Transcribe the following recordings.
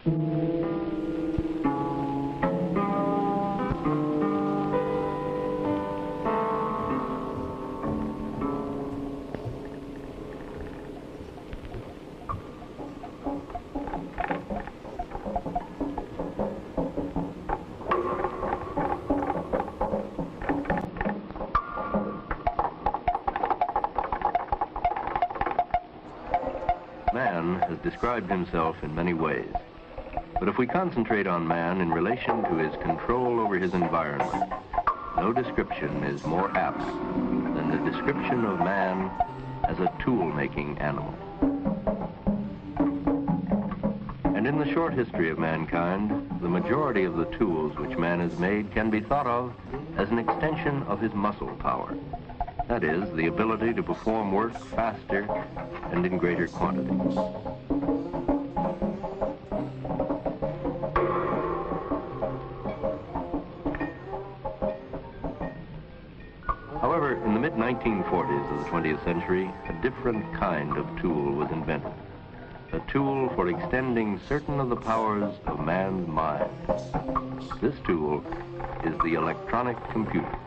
Man has described himself in many ways, but if we concentrate on man in relation to his control over his environment, no description is more apt than the description of man as a tool-making animal. And in the short history of mankind, the majority of the tools which man has made can be thought of as an extension of his muscle power. That is, the ability to perform work faster and in greater quantities. However, in the mid-1940s of the 20th century, a different kind of tool was invented. A tool for extending certain of the powers of man's mind. This tool is the electronic computer.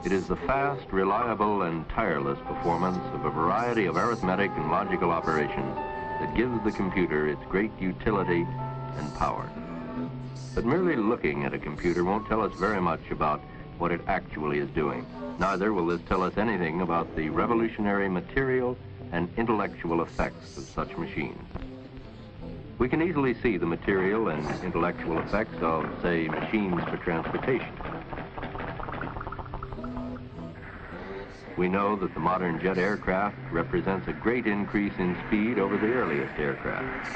It is the fast, reliable, and tireless performance of a variety of arithmetic and logical operations that gives the computer its great utility and power. But merely looking at a computer won't tell us very much about what it actually is doing. Neither will this tell us anything about the revolutionary material and intellectual effects of such machines. We can easily see the material and intellectual effects of, say, machines for transportation. We know that the modern jet aircraft represents a great increase in speed over the earliest aircraft.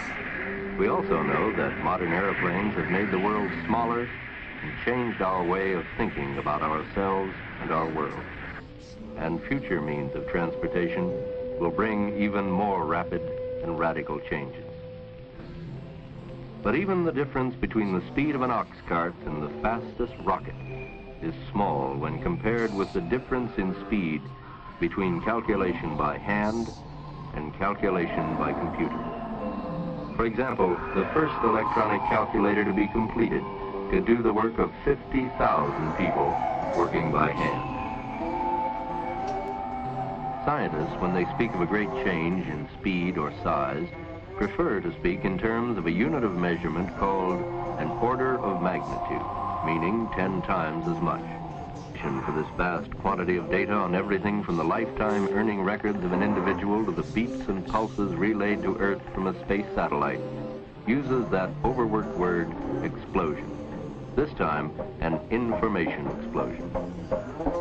We also know that modern airplanes have made the world smaller and changed our way of thinking about ourselves and our world. And future means of transportation will bring even more rapid and radical changes. But even the difference between the speed of an ox cart and the fastest rocket is small when compared with the difference in speed between calculation by hand and calculation by computer. For example, the first electronic calculator to be completed could do the work of 50,000 people working by hand. Scientists, when they speak of a great change in speed or size, prefer to speak in terms of a unit of measurement called an order of magnitude, meaning 10 times as much. For this vast quantity of data on everything from the lifetime earning records of an individual to the beats and pulses relayed to Earth from a space satellite, uses that overworked word, explosion. This time, an information explosion.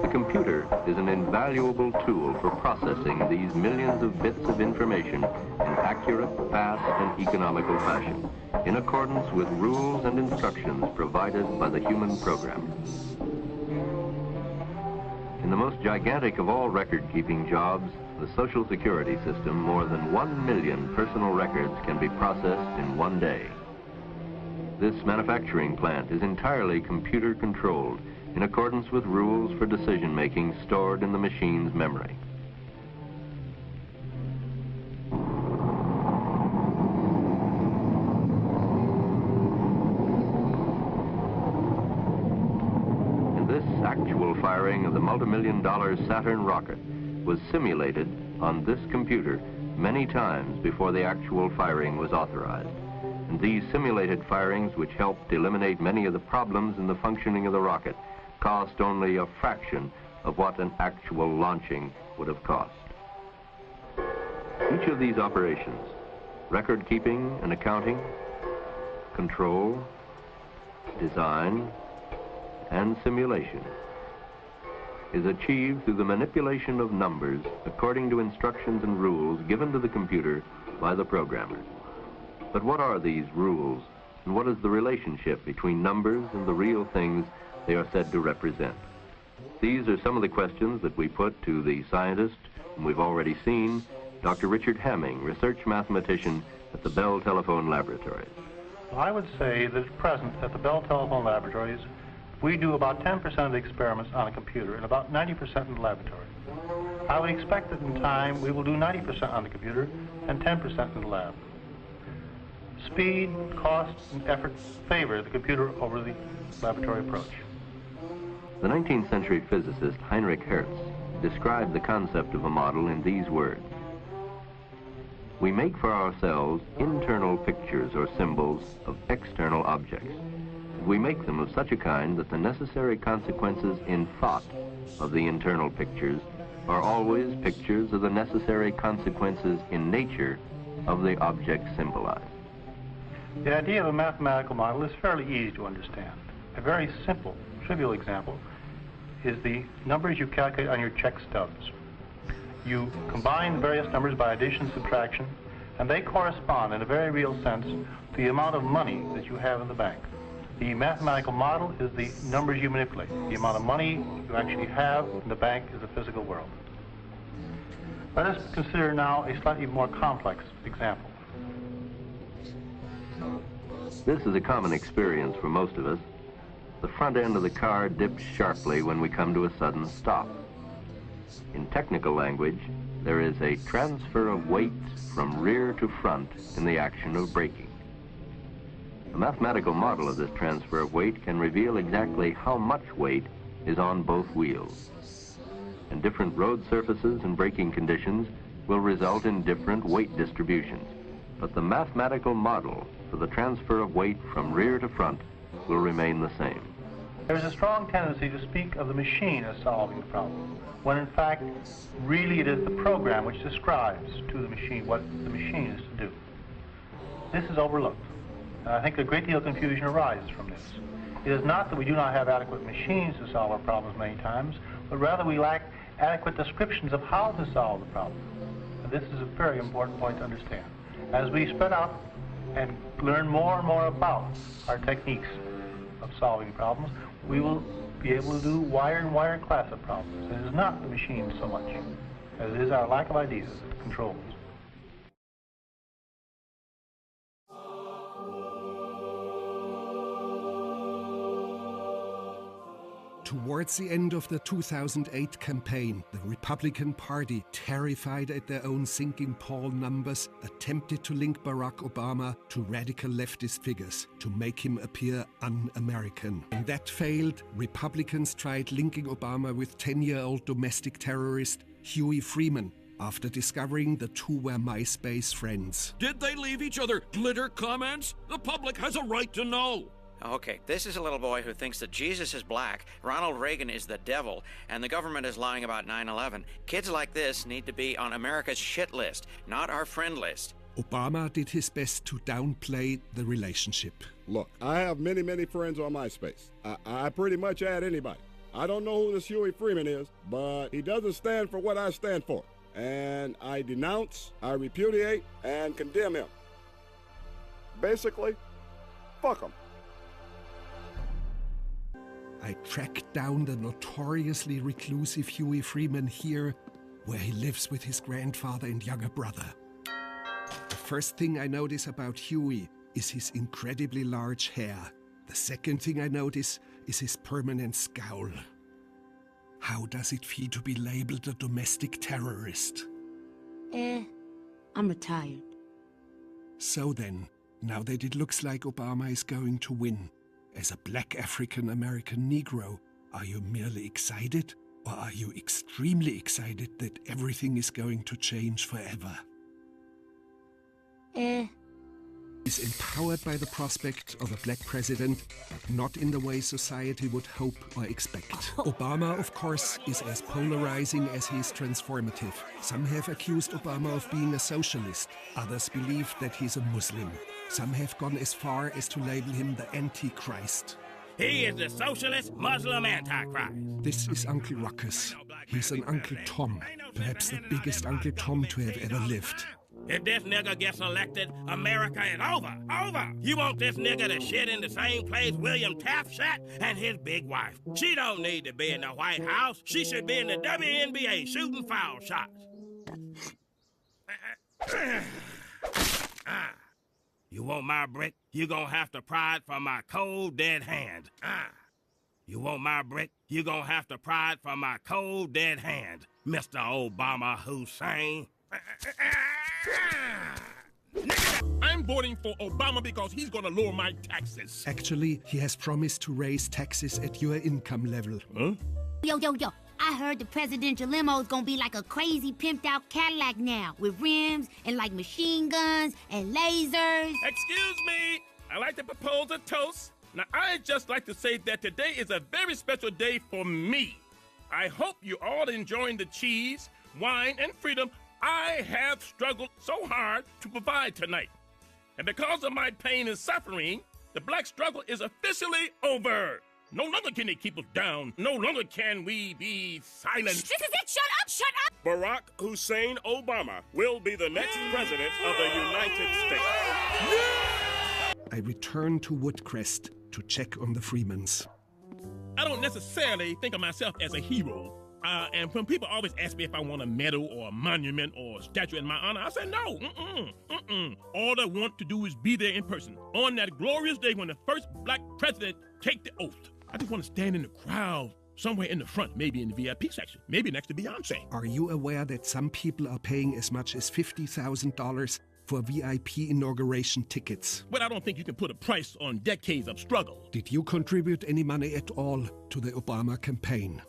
The computer is an invaluable tool for processing these millions of bits of information in accurate, fast, and economical fashion, in accordance with rules and instructions provided by the human programmer. In the most gigantic of all record-keeping jobs, the Social Security system, more than 1 million personal records can be processed in one day. This manufacturing plant is entirely computer-controlled in accordance with rules for decision-making stored in the machine's memory. Actual firing of the multi-million-dollar Saturn rocket was simulated on this computer many times before the actual firing was authorized. And these simulated firings, which helped eliminate many of the problems in the functioning of the rocket, cost only a fraction of what an actual launching would have cost. Each of these operations, record keeping and accounting, control, design, and simulation, is achieved through the manipulation of numbers according to instructions and rules given to the computer by the programmer. But what are these rules, and what is the relationship between numbers and the real things they are said to represent? These are some of the questions that we put to the scientist whom we've already seen, Dr. Richard Hamming, research mathematician at the Bell Telephone Laboratories. I would say that at present at the Bell Telephone Laboratories, we do about 10% of the experiments on a computer and about 90% in the laboratory. I would expect that in time we will do 90% on the computer and 10% in the lab. Speed, cost, and effort favor the computer over the laboratory approach. The 19th century physicist Heinrich Hertz described the concept of a model in these words. We make for ourselves internal pictures or symbols of external objects. We make them of such a kind that the necessary consequences in thought of the internal pictures are always pictures of the necessary consequences in nature of the object symbolized. The idea of a mathematical model is fairly easy to understand. A very simple, trivial example is the numbers you calculate on your check stubs. You combine the various numbers by addition and subtraction, and they correspond in a very real sense to the amount of money that you have in the bank. The mathematical model is the numbers you manipulate. The amount of money you actually have in the bank is the physical world. Let us consider now a slightly more complex example. This is a common experience for most of us. The front end of the car dips sharply when we come to a sudden stop. In technical language, there is a transfer of weight from rear to front in the action of braking. A mathematical model of this transfer of weight can reveal exactly how much weight is on both wheels. And different road surfaces and braking conditions will result in different weight distributions. But the mathematical model for the transfer of weight from rear to front will remain the same. There is a strong tendency to speak of the machine as solving the problem, when in fact, really it is the program which describes to the machine what the machine is to do. This is overlooked, and I think a great deal of confusion arises from this. It is not that we do not have adequate machines to solve our problems many times, but rather we lack adequate descriptions of how to solve the problem. And this is a very important point to understand. As we spread out and learn more and more about our techniques of solving problems, we will be able to do wider and wider class of problems. It is not the machine so much as it is our lack of ideas that controls. Towards the end of the 2008 campaign, the Republican Party, terrified at their own sinking poll numbers, attempted to link Barack Obama to radical leftist figures to make him appear un-American. When that failed, Republicans tried linking Obama with 10-year-old domestic terrorist Huey Freeman after discovering the two were MySpace friends. Did they leave each other glitter comments? The public has a right to know. Okay, this is a little boy who thinks that Jesus is black, Ronald Reagan is the devil, and the government is lying about 9/11. Kids like this need to be on America's shit list, not our friend list. Obama did his best to downplay the relationship. Look, I have many, many friends on MySpace. I pretty much add anybody. I don't know who this Huey Freeman is, but he doesn't stand for what I stand for. And I denounce, I repudiate, and condemn him. Basically, fuck him. I tracked down the notoriously reclusive Huey Freeman here, where he lives with his grandfather and younger brother. The first thing I notice about Huey is his incredibly large hair. The second thing I notice is his permanent scowl. How does it feel to be labeled a domestic terrorist? I'm retired. So then, now that it looks like Obama is going to win, as a black African-American Negro, are you merely excited, or are you extremely excited that everything is going to change forever? He's empowered by the prospect of a black president, but not in the way society would hope or expect. Obama, of course, is as polarizing as he is transformative. Some have accused Obama of being a socialist. Others believe that he's a Muslim. Some have gone as far as to label him the Antichrist. He is the socialist Muslim Antichrist. This is Uncle Ruckus. He's an Uncle Tom, perhaps the biggest Uncle Tom to have ever lived. If this nigga gets elected, America is over. Over. You want this nigga to shit in the same place William Taft sat and his big wife. She don't need to be in the White House. She should be in the WNBA shooting foul shots. You want my brick? You gonna have to pry it from my cold, dead hand. You want my brick? You gonna have to pry it from my cold, dead hand, Mr. Obama Hussein. I'm voting for Obama because he's gonna lower my taxes. Actually, he has promised to raise taxes at your income level. Huh? Yo, I heard the presidential limo's gonna be like a crazy pimped out Cadillac now, with rims and like machine guns and lasers. Excuse me, I'd like to propose a toast. Now, I'd just like to say that today is a very special day for me. I hope you're all enjoying the cheese, wine, and freedom I have struggled so hard to provide tonight. And because of my pain and suffering, the black struggle is officially over. No longer can they keep us down. No longer can we be silent. This is it! Shut up! Shut up! Barack Hussein Obama will be the next president of the United States. I return to Woodcrest to check on the Freemans. I don't necessarily think of myself as a hero. And when people always ask me if I want a medal or a monument or a statue in my honor, I say no. All I want to do is be there in person on that glorious day when the first black president take the oath. I just want to stand in the crowd somewhere in the front, maybe in the VIP section, maybe next to Beyonce. Are you aware that some people are paying as much as $50,000 for VIP inauguration tickets? But I don't think you can put a price on decades of struggle. Did you contribute any money at all to the Obama campaign?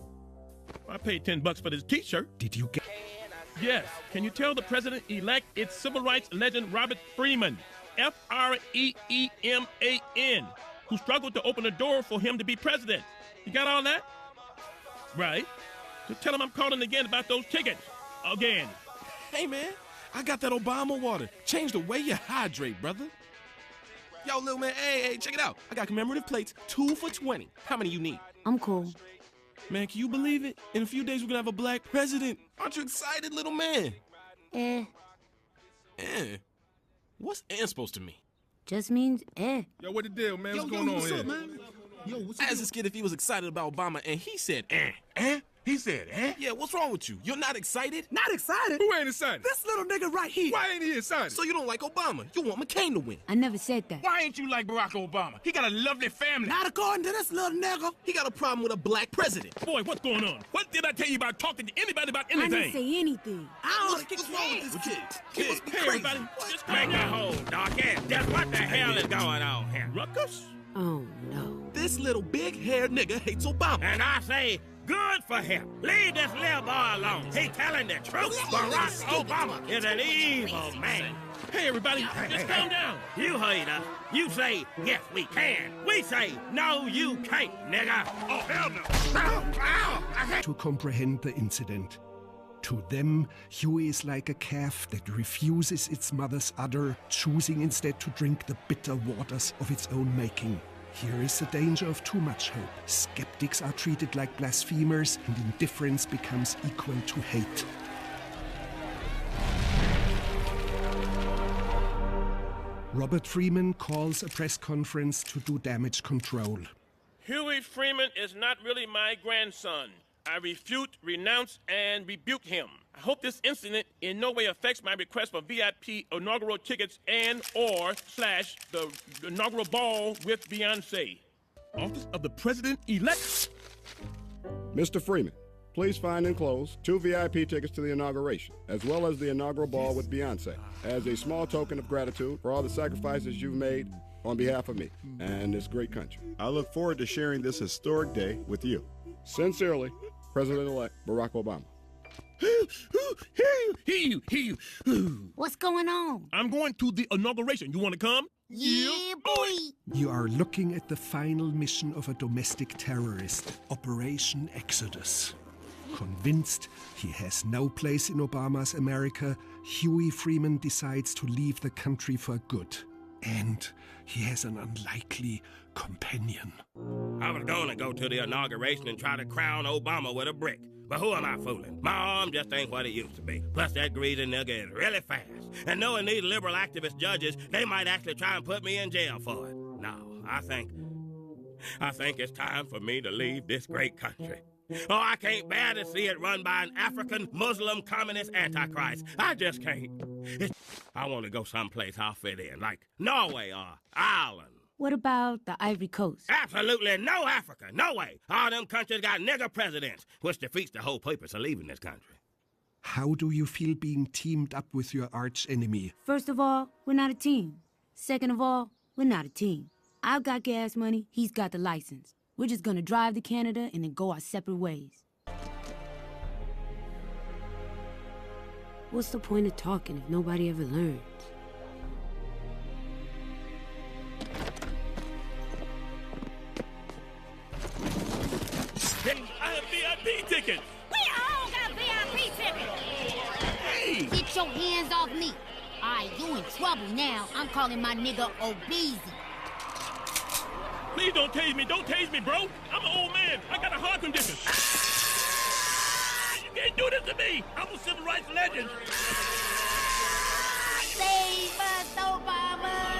I paid $10 for this t-shirt. Did you get... Yes. Can you tell the president-elect it's civil rights legend Robert Freeman, F-R-E-E-M-A-N, who struggled to open the door for him to be president? You got all that? Right. So tell him I'm calling again about those tickets. Again. Hey, man, I got that Obama water. Change the way you hydrate, brother. Yo, little man, hey, check it out. I got commemorative plates, 2 for $20. How many you need? I'm cool. Man, can you believe it? In a few days, we're gonna have a black president. Aren't you excited, little man? Eh. What's "and" supposed to mean? Just means eh. Yo, what the deal, man? What's going on here? Up, man? Yo, what's I asked this kid if he was excited about Obama, and he said, eh? He said, eh? Yeah, what's wrong with you? You're not excited? Not excited? Who ain't excited? This little nigga right here. Why ain't he excited? So you don't like Obama. You want McCain to win. I never said that. Why ain't you like Barack Obama? He got a lovely family. Not according to this little nigga. He got a problem with a black president. Boy, what's going on? What did I tell you about talking to anybody about anything? I didn't say anything. What's wrong with this kid? He must be Hey, crazy. everybody, just Make a hole, donkey. Just what the hell is going on here? Ruckus? Oh, no. This little big-haired nigga hates Obama. And I say, good for him. Leave this little boy alone. He telling the truth. Barack Obama is an evil man. Hey, everybody, just calm down. You heard us. You say, yes, we can. We say, no, you can't, nigga. Oh, hell no. To comprehend the incident. To them, Huey is like a calf that refuses its mother's udder, choosing instead to drink the bitter waters of its own making. Here is the danger of too much hope. Skeptics are treated like blasphemers, and indifference becomes equal to hate. Robert Freeman calls a press conference to do damage control. Huey Freeman is not really my grandson. I refute, renounce, and rebuke him. I hope this incident in no way affects my request for VIP inaugural tickets and/or / the inaugural ball with Beyonce. Office of the President-elect. Mr. Freeman, please find enclosed 2 VIP tickets to the inauguration, as well as the inaugural ball with Beyonce, as a small token of gratitude for all the sacrifices you've made on behalf of me and this great country. I look forward to sharing this historic day with you. Sincerely, President-elect Barack Obama. What's going on? I'm going to the inauguration. You want to come? Yeah, boy. You are looking at the final mission of a domestic terrorist, Operation Exodus. Convinced he has no place in Obama's America, Huey Freeman decides to leave the country for good. And he has an unlikely companion. I was gonna go to the inauguration and try to crown Obama with a brick. But who am I fooling? My arm just ain't what it used to be. Plus, that greasy nigga is really fast. And knowing these liberal activist judges, they might actually try and put me in jail for it. No, I think it's time for me to leave this great country. Oh, I can't bear to see it run by an African, Muslim, communist antichrist. I just can't. I want to go someplace I'll fit in, like Norway or Ireland. What about the Ivory Coast? Absolutely no Africa. No way. All them countries got nigger presidents, which defeats the whole purpose of leaving this country. How do you feel being teamed up with your arch enemy? First of all, we're not a team. Second of all, we're not a team. I've got gas money, he's got the license. We're just gonna drive to Canada and then go our separate ways. What's the point of talking if nobody ever learns? I have VIP tickets. We all got VIP tickets! Hey! Get your hands off me. All right, you in trouble now. I'm calling my nigga Obese. Please don't tase me. Don't tase me, bro. I'm an old man. I got a heart condition. You can't do this to me. I'm a civil rights legend. Save us, Obama!